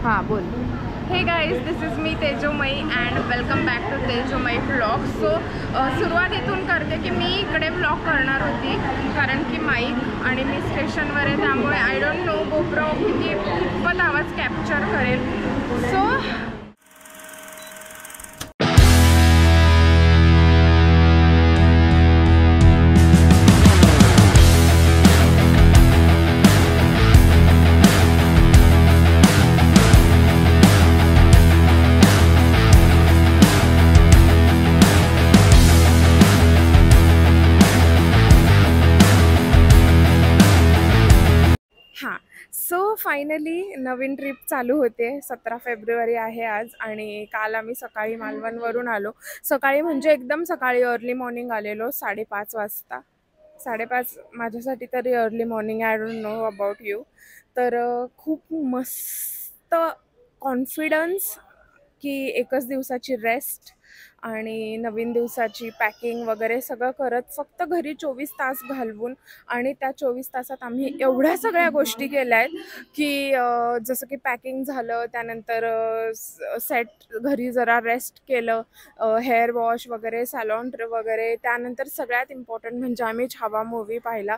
हां बोल. Hey guys, this is me Tejomayi and welcome back to Tejomayi vlog. So सुरुवात इथून करते की मी इकडे व्लॉग करणार होती कारण की माईक आणि मी स्टेशनवर आहे, त्यामुळे आय डोंट नो गोप्रो कितपत आवाज कॅप्चर करेल. सो हां, सो फायनली नवीन ट्रिप चालू होते. 17 फेब्रुवारी आहे आज आणि काल आम्ही सकाळी मालवणवरून आलो. सकाळी म्हणजे एकदम सकाळी अर्ली मॉर्निंग आलेलो 5:30 वाजता. 5:30 माझ्यासाठी तरी early morning. I don't know about you. तर खूप मस्त कॉन्फिडन्स की एकच दिवसाची रेस्ट आणि नवीन दिवसाची पॅकिंग वगैरे सगळं करत फक्त घरी 24 तास घालवून आणि त्या 24 तासात आम्ही एवढ्या सगळ्या गोष्टी केल्या आहेत की जसं की पॅकिंग झालं, त्यानंतर सेट घरी जरा रेस्ट केलं, हेअर वॉश वगैरे, सॅलॉन वगैरे. त्यानंतर सगळ्यात इम्पॉर्टंट म्हणजे आम्ही छावा मूव्ही पाहिला.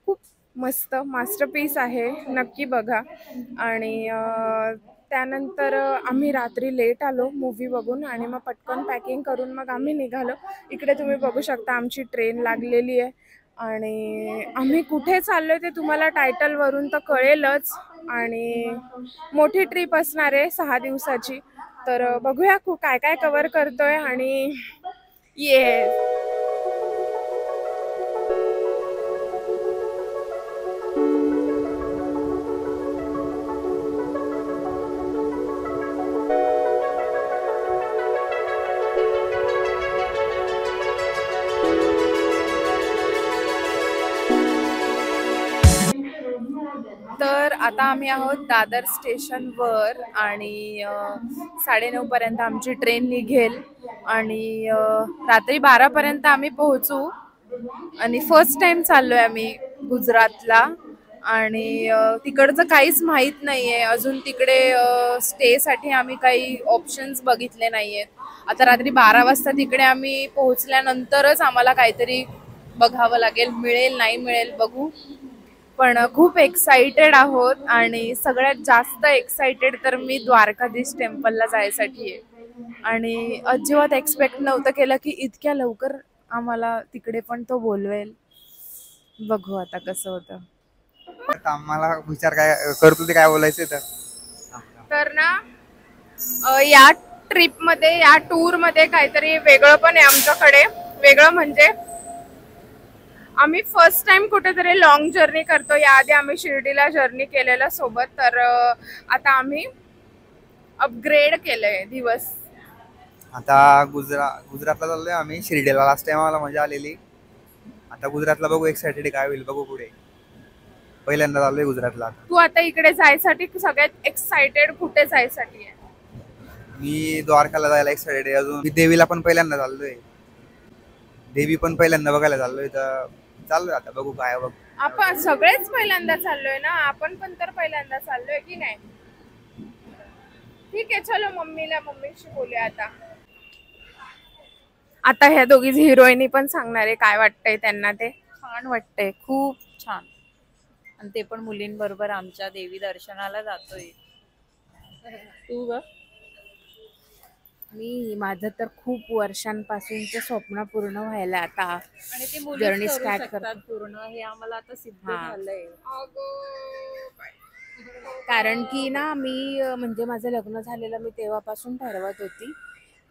खूप मस्त मास्टरपीस आहे, नक्की बघा. आणि त्यानंतर आम्ही रात्री लेट आलो मूव्ही बघून आणि मग पटकन पॅकिंग करून मग आम्ही निघालो. इकडे तुम्ही बघू शकता आमची ट्रेन लागलेली आहे आणि आम्ही कुठे चाललो ते तुम्हाला टायटलवरून तर कळेलच. आणि मोठी ट्रिप असणार आहे 6 दिवसाची. तर बघूया काय काय कव्हर करतोय. आणि येस, तर आता आम्ही आहोत दादर स्टेशनवर आणि 9:30 पर्यंत आमची ट्रेन निघेल आणि रात्री 12 पर्यंत आम्ही पोहोचू. आणि फर्स्ट टाइम चाललोय आम्ही गुजरातला आणि तिकडचं काहीच माहीत नाही आहे अजून. तिकडे स्टेसाठी आम्ही काही ऑप्शन्स बघितले नाही आहेत. आता रात्री 12 वाजता तिकडे आम्ही पोहोचल्यानंतरच आम्हाला काहीतरी बघावं लागेल, मिळेल नाही मिळेल बघू. पण खूप एक्साइटेड आहोत आणि सगळ्यात जास्त एक्साइटेड तर मी द्वारकाधीश टेम्पलला जायसाठी आहे. आणि अजिबात एक्सपेक्ट नव्हतं केलं की इतक्या लवकर आम्हाला तिकडे पण तो बोलवेल. बघू आता कसं होतं. आम्हाला विचार काय करतो ते काय बोलायचं तर ना या ट्रिपमध्ये, या टूरमध्ये काहीतरी वेगळं पण आहे आमच्याकडे. वेगळं म्हणजे आम्ही फर्स्ट टाइम कुठेतरी लॉंग जर्नी करतो. याआधी आम्ही शिर्डीला जर्नी केलेला सोबत. तर आता आम्ही अपग्रेड केलंय दिवस. आता गुजरातला चाललोय आम्ही. शिर्डीला लास्ट टाइम आम्हाला मजा आलेली. आता गुजरातला बघू, एक्साइटेड काय होईल बघू. पुढे पहिल्यांदा चाललोय गुजरातला. तू आता इकडे जायसाठी सगळ्यात एक्साइटेड कुठे जायसाठी आहे? मी द्वारकाला जायला एक्साइटेड आहे. अजून मी देवीला पण पहिल्यांदा चाललोय. देवी पण पहिल्यांदा बघायला चाललोय. तर चाललोय आता बघू काय. बघ आपण सगळेच पहिल्यांदा चाललोय ना, आपण पण तर पहिल्यांदा चाललोय की नाही. ठीक आहे, चलो मम्मीशी बोलूया आता. आता ह्या दोघी हिरोईनी पण सांगणार आहे काय वाटतंय त्यांना. ते छान वाटतंय, खूप छान. आणि ते पण मुलींबरोबर आमच्या देवी दर्शनाला जातोय. तू ग? मी माझं तर खूप वर्षांपासूनचं स्वप्न पूर्ण व्हायला आता आणि ते जर्नी मुलीच स्टार्ट करू शकतात करतो. पूर्ण, हे आम्हाला आता सिद्ध हा. झालंय. कारण की ना मी म्हणजे माझं लग्न झालेलं मी तेव्हापासून ठरवत होती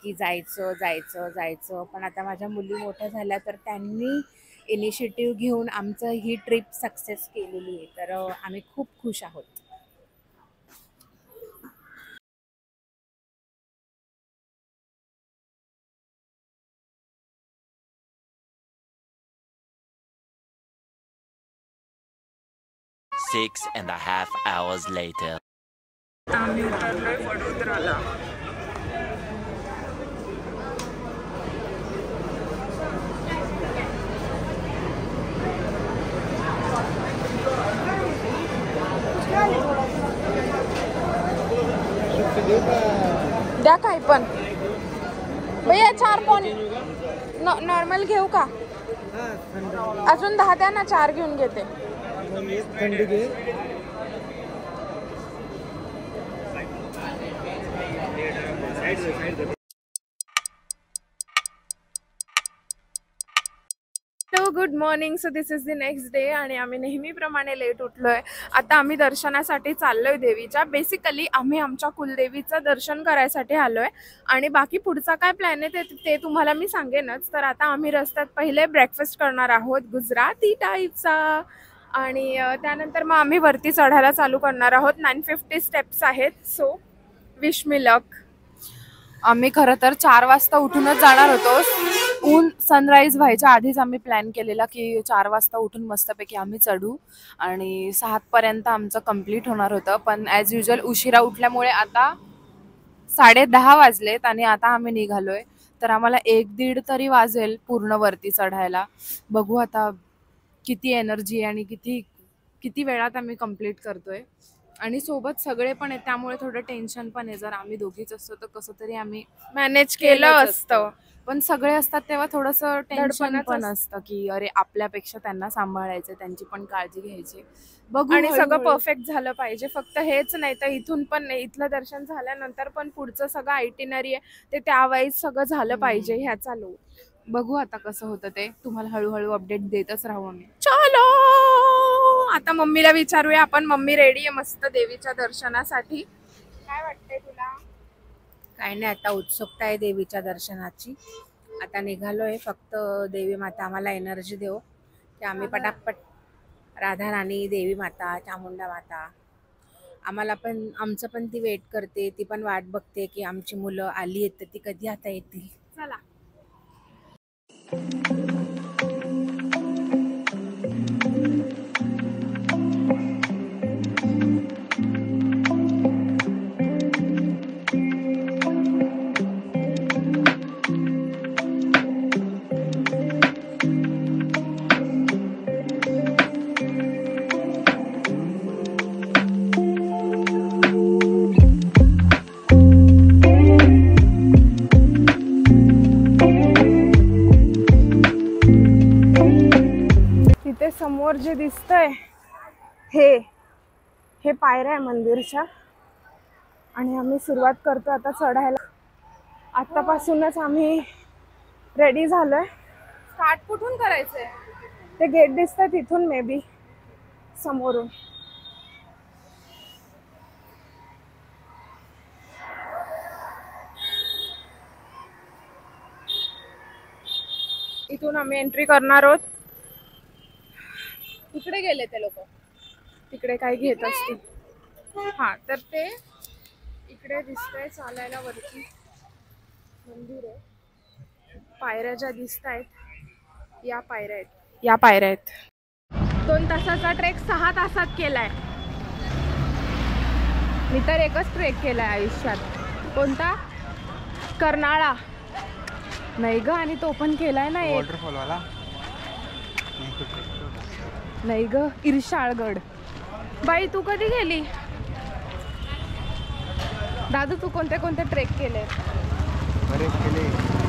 की जायचं जायचं जायचं. पण आता माझ्या मुली मोठ्या झाल्या तर त्यांनी इनिशिएटिव्ह घेऊन आमचं ही ट्रिप सक्सेस केलेली आहे. तर आम्ही खूप खुश आहोत. Six and a half hours later. आम्ही उतरलोय वडोदराला. द्या काही पण भैया 4 पॉन नॉर्मल घेऊ का अजून 10 द्या ना 4 घेऊन घेते hello good morning so this is the next day आणि आम्ही नेहमीप्रमाणे लेट उठलोय आता आम्ही दर्शनासाठी चाललोय देवीच्या बेसिकली आम्ही आमच्या कुलदेवीचं दर्शन करायसाठी आलोय आणि बाकी पुढचा काय प्लॅन आहे ते तुम्हाला मी सांगेनच तर आता आम्ही रस्त्यात पहिले ब्रेकफास्ट करणार आहोत गुजराती टाईपचा आणि त्यानंतर मग आम्ही वरती चढायला चालू करणार आहोत 950 स्टेप्स आहेत सो विश मी लक आम्ही खरं तर 4 वाजता उठूनच जाणार होतो ऊन सनराईज व्हायच्या आधीच आम्ही प्लॅन केलेला की 4 वाजता उठून मस्तपैकी आम्ही चढू आणि 7 पर्यंत आमचं कंप्लीट होणार होतं पण ॲज युजल उशिरा उठल्यामुळे आता 10:30 वाजलेत आणि आता आम्ही निघालोय तर आम्हाला 1-1.5 तरी वाजेल पूर्ण वरती चढायला बघू आता किती एनर्जी आणि किती वेळात आम्ही कंप्लीट करतोय आणि सोबत सगळे पण आहेत त्यामुळे थोडं टेन्शन पण आहे जर आम्ही दोघीच असतो तर कसं तरी आम्ही मॅनेज केलं असतं पण सगळे असतात तेव्हा थोडंसं टेन्शन पण असतं की अरे आपल्यापेक्षा त्यांना सांभाळायचं त्यांची पण काळजी घ्यायची बघू आणि सगळं परफेक्ट झालं पाहिजे फक्त हेच नाही तर इथून पण नाही इथलं दर्शन झाल्यानंतर पण पुढचं सगळं आयटिनरी आहे ते त्यावेळेस सगळं झालं पाहिजे ह्याचा लोक बघू आता कसं होतं ते तुम्हाला हळूहळू अपडेट देतच राहू आम्ही चलो आता मम्मीला विचारूया आपण मम्मी रेडी आहे मस्त देवीच्या दर्शनासाठी काय वाटतंय तुला काही नाही आता उत्सुकता आहे देवीच्या दर्शनाची आता निघालोय फक्त देवी माता आम्हाला एनर्जी देव की आम्ही पटापट राधा राणी देवी माता चामुंडा माता आम्हाला पण आमचं पण ती वेट करते ती पण वाट बघते की आमची मुलं आली आहेत तर ती कधी आता येतील चला समोर जे दिसतंय हे पायऱ्या आहे मंदिरच्या आणि आम्ही सुरुवात करतो आता चढायला आतापासूनच आम्ही रेडी झालोय स्टार्ट कुठून करायचंय ते गेट दिसतंय तिथून मे बी समोरून इथून आम्ही एंट्री करणार आहोत तिकडे गेले ते लोक तिकडे काय घेत असतील हा तर ते इकडे दिसतंय चालायला वरती मंदिर आहे पायऱ्या ज्या दिसत आहेत या पायऱ्या आहेत 2 तासाचा ट्रेक 6 तासात केलाय मी तर एकच ट्रेक केलाय आयुष्यात कोणता कर्नाळा नाही ग आणि तो पण केलाय ना वॉटरफॉल वाला नाही ग इर्शाळगड बाई तू कधी गेली दादू तू कोणते ट्रेक केले बरेच केले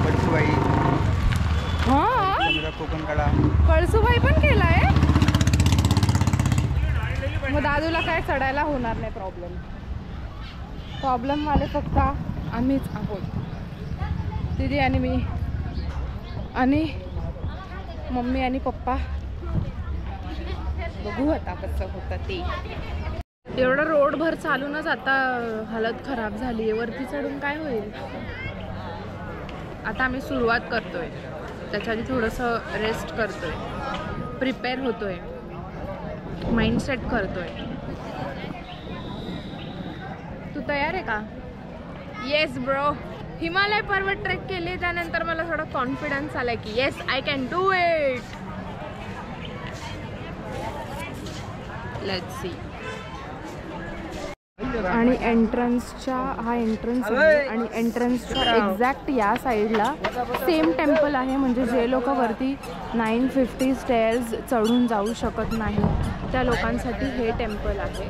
कळसुबाई हा कोकणकडा कळसुबाई पण केलाय मग दादूला काय चढायला होणार नाही प्रॉब्लेम वाले फक्त आम्हीच आहोत दीदी आणि मी आणि मम्मी आणि पप्पा बघू आता कसं होतं ते एवढं रोडभर चालूनच आता हालत खराब झाली आहे वरती चढून काय होईल आता आम्ही सुरुवात करतोय त्याच्या आधी थोडंसं रेस्ट करतोय प्रिपेअर होतोय माइंडसेट करतोय तू तयार आहे का येस ब्रो हिमालय पर्वत ट्रेक केले त्यानंतर मला थोडा कॉन्फिडन्स आलाय की yes I can do it let's see आणि एंट्रन्सच्या हा एंट्रन्स आहे आणि एंट्रन्सच्या एक्झॅक्ट या साईडला सेम टेम्पल आहे म्हणजे जे लोक वरती 950 स्टेअर्स चढून जाऊ शकत नाही त्या लोकांसाठी हे टेम्पल आहे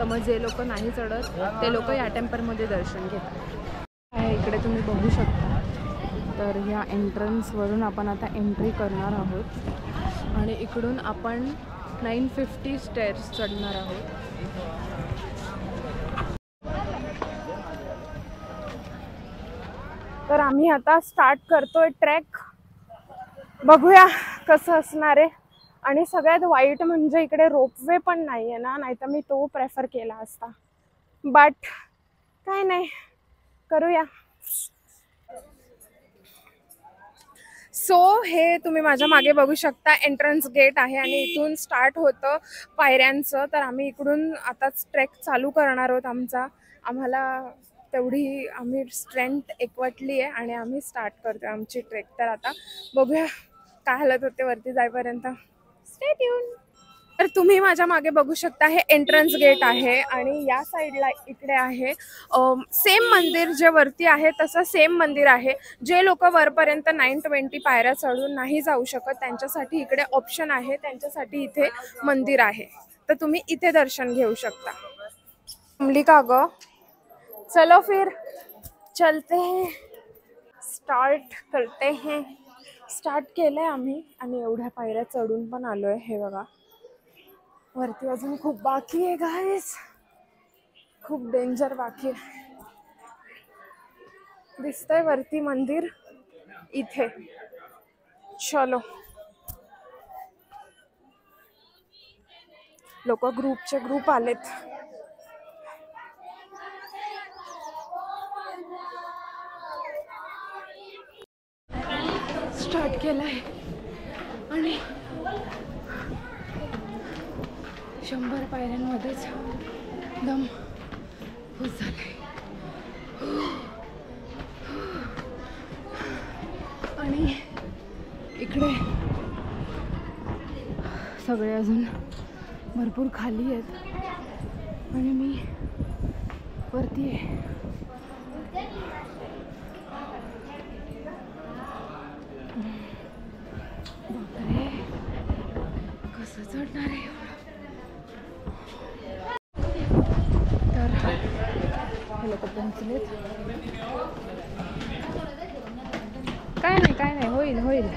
तर मग जे लोक नाही चढत ते लोक या टेम्पलमध्ये दर्शन घेतात. आहे इकडे तुम्ही बघू शकता. तर ह्या एंट्रन्सवरून आपण आता एंट्री करणार आहोत आणि इकडून आपण 950 स्टेअर्स चढणार आहोत. तर आम्ही आता स्टार्ट करतोय ट्रेक. बघूया कसं असणार आहे. आणि सगळ्यात वाईट म्हणजे इकडे रोपवे पण नाही आहे ना, नाहीतर मी तो प्रेफर केला असता. बट काय नाही, करूया. सो हे तुम्ही माझ्या मागे बघू शकता एंट्रन्स गेट आहे आणि इथून स्टार्ट होतं पायऱ्यांचं. तर आम्ही इकडून आताच ट्रेक चालू करणार आहोत आमचा. आम्हाला तेवढी आम्ही स्ट्रेंथ एकवटली आहे आणि आम्ही स्टार्ट करतो आमची ट्रेक. तर आता बघूया काय हालत होते वरती जाईपर्यंत. Stay tune. तर तुम्ही माझ्या मागे बघू शकता हे एंट्रन्स गेट आहे आणि या साईडला इकडे आहे सेम मंदिर जे वरती आहे तसं सेम मंदिर आहे. जे लोक वरपर्यंत 920 पायऱ्या चढून नाही जाऊ शकत त्यांच्यासाठी इकडे ऑप्शन आहे, त्यांच्यासाठी इथे मंदिर आहे. तर तुम्ही इथे दर्शन घेऊ शकता. जमली का ग? चलो फिर चलते हैं, स्टार्ट करते हैं. स्टार्ट केलंय आम्ही आणि एवढ्या पायऱ्या चढून पण आलोय. हे बघा वरती अजून खूप बाकी आहे गाईस, खूप डेंजर बाकी आहे. दिसतंय वरती मंदिर इथे. चलो. लोक ग्रुपचे ग्रुप आलेत. स्टार्ट केलाय आणि 100 पायऱ्यांमध्येच दम खुश झालाय. आणि इकडे सगळे अजून भरपूर खाली आहेत आणि मी वरती आहे. बापरे, कसं चढणार आहे. तर हे लोक पोहोचलेत. काय नाही काय नाही, होईल होईल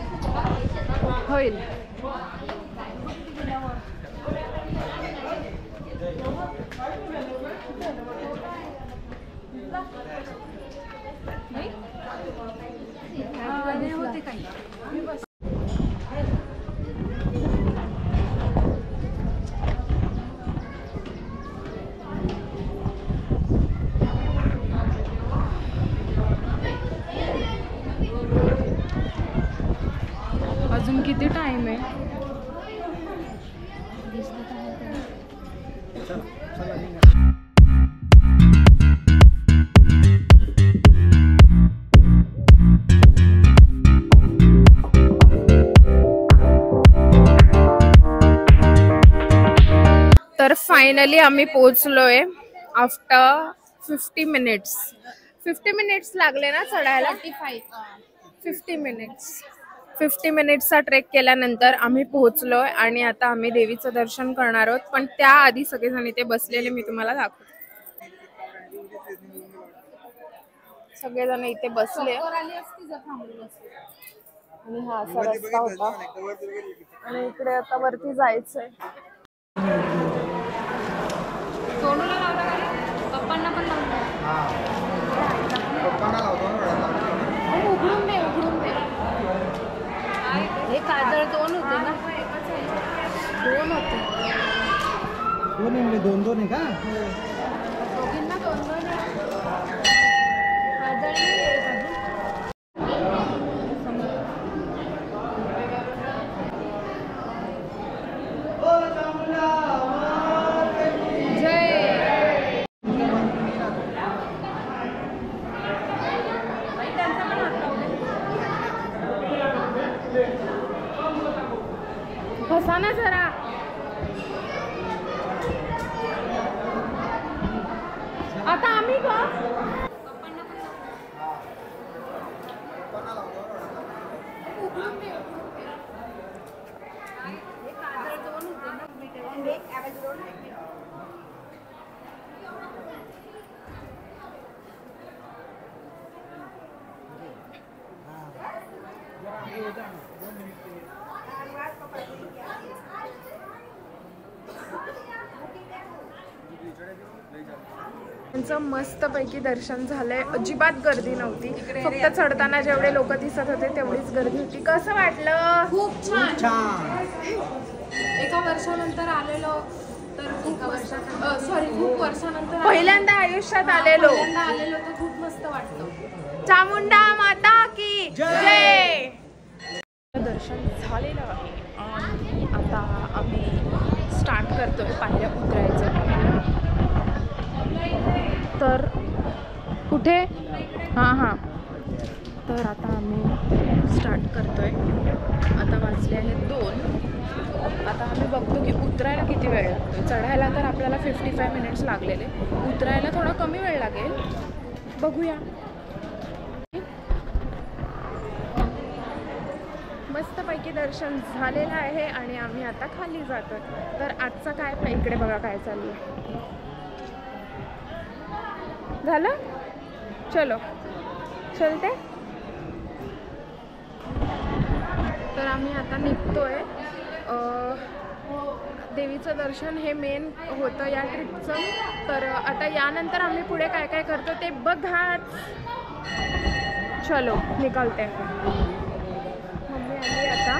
होईल. होते काही अजून किती टाइम आहे? तर फायनली आम्ही पोहोचलोय आफ्टर 50 मिनिट्स. 50 मिनिट्स लागले ना चढायला. 50 मिनिट्स. 50 मिनिट्सचा ट्रेक केल्यानंतर आम्ही पोहोचलोय आणि आता आम्ही देवीचं दर्शन करणार आहोत. पण त्याआधी सगळेजण इथे बसलेले मी तुम्हाला दाखवते. सगळेजण इथे बसले आणि हा असा रस्ता होता आणि इकडे आता वरती जायचंय. पप्पांना पण उघडून दे उघडून दे. हे काजळ 2 होते ना? 2 होते. दोन आहे का? दोघींना 2-2 बसा ना जरा. आता आम्ही का त्यांचं मस्तपैकी दर्शन झालंय. अजिबात गर्दी नव्हती. फक्त चढताना जेवढे लोक दिसत होते तेवढीच गर्दी होती. कसं वाटलं? खूप छान. एका वर्षानंतर आलेलो तर खूप वर्षानंतर पहिल्यांदा आयुष्यात आलेलो. तर खूप मस्त वाटतं. चामुंडा माता की जय. दर्शन झालेलं आहे आणि आता आम्ही स्टार्ट करतोय पायऱ्या उतरायचं. तर कुठे हां तर आता आम्ही स्टार्ट करतोय. आता वाजले आहेत 2. आता आम्ही बघतो की उतरायला किती वेळ लागतो. चढायला तर आपल्याला 55 मिनिट्स लागलेले. उतरायला थोडा कमी वेळ लागेल. बघूया. मस्तपैकी दर्शन झालेलं आहे आणि आम्ही आता खाली जातो. तर आजचा काय इकडे बघा काय चालू आहे. झालं? चलो चलते. तर आम्ही आता निघतोय. देवीचं दर्शन हे मेन होतं या ट्रिपचं. तर आता यानंतर आम्ही पुढे काय काय करतो ते बघा. चलो निकलते. मम्मी आली आता.